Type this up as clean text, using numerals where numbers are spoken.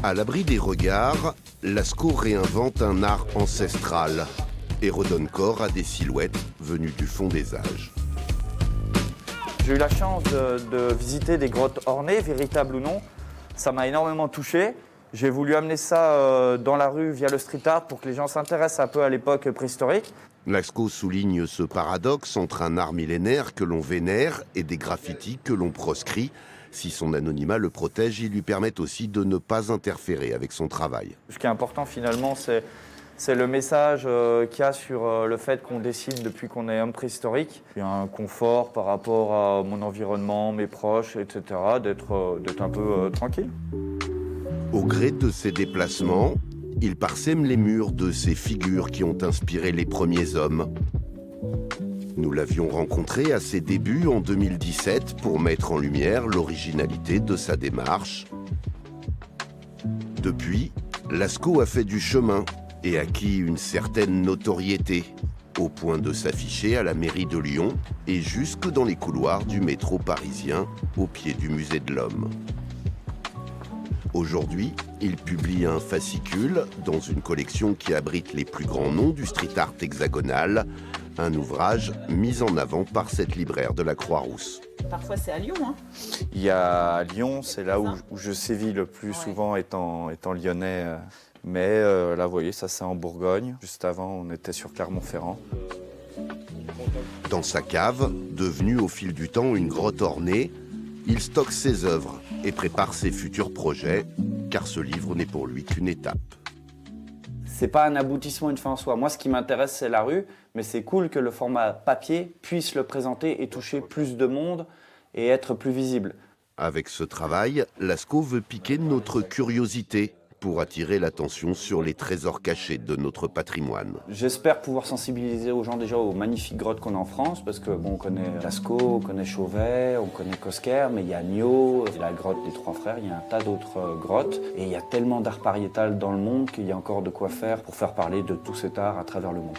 À l'abri des regards, Lascaux réinvente un art ancestral et redonne corps à des silhouettes venues du fond des âges. J'ai eu la chance de visiter des grottes ornées, véritables ou non. Ça m'a énormément touché. J'ai voulu amener ça dans la rue via le street art pour que les gens s'intéressent un peu à l'époque préhistorique. Lascaux souligne ce paradoxe entre un art millénaire que l'on vénère et des graffitis que l'on proscrit. Si son anonymat le protège, ils lui permettent aussi de ne pas interférer avec son travail. Ce qui est important finalement, c'est le message qu'il y a sur le fait qu'on décide depuis qu'on est homme préhistorique. Il y a un confort par rapport à mon environnement, mes proches, etc., d'être un peu tranquille. Au gré de ses déplacements, il parsème les murs de ces figures qui ont inspiré les premiers hommes. Nous l'avions rencontré à ses débuts en 2017 pour mettre en lumière l'originalité de sa démarche. Depuis, Lascaux a fait du chemin et acquis une certaine notoriété, au point de s'afficher à la mairie de Lyon et jusque dans les couloirs du métro parisien, au pied du musée de l'Homme. Aujourd'hui, il publie un fascicule dans une collection qui abrite les plus grands noms du street art hexagonal, un ouvrage mis en avant par cette libraire de la Croix-Rousse. Parfois c'est à Lyon, hein. Il y a Lyon, c'est là où je sévis le plus souvent étant lyonnais. Mais là, vous voyez, ça c'est en Bourgogne. Juste avant, on était sur Clermont-Ferrand. Dans sa cave, devenue au fil du temps une grotte ornée, il stocke ses œuvres et prépare ses futurs projets, car ce livre n'est pour lui qu'une étape. C'est pas un aboutissement, une fin en soi. Moi, ce qui m'intéresse, c'est la rue, mais c'est cool que le format papier puisse le présenter et toucher plus de monde et être plus visible. Avec ce travail, Lascaux veut piquer notre curiosité pour attirer l'attention sur les trésors cachés de notre patrimoine. J'espère pouvoir sensibiliser aux gens déjà aux magnifiques grottes qu'on a en France, parce que bon, on connaît Lascaux, on connaît Chauvet, on connaît Cosquer, mais il y a Niaux, la grotte des Trois Frères, il y a un tas d'autres grottes, et il y a tellement d'art pariétal dans le monde qu'il y a encore de quoi faire pour faire parler de tout cet art à travers le monde.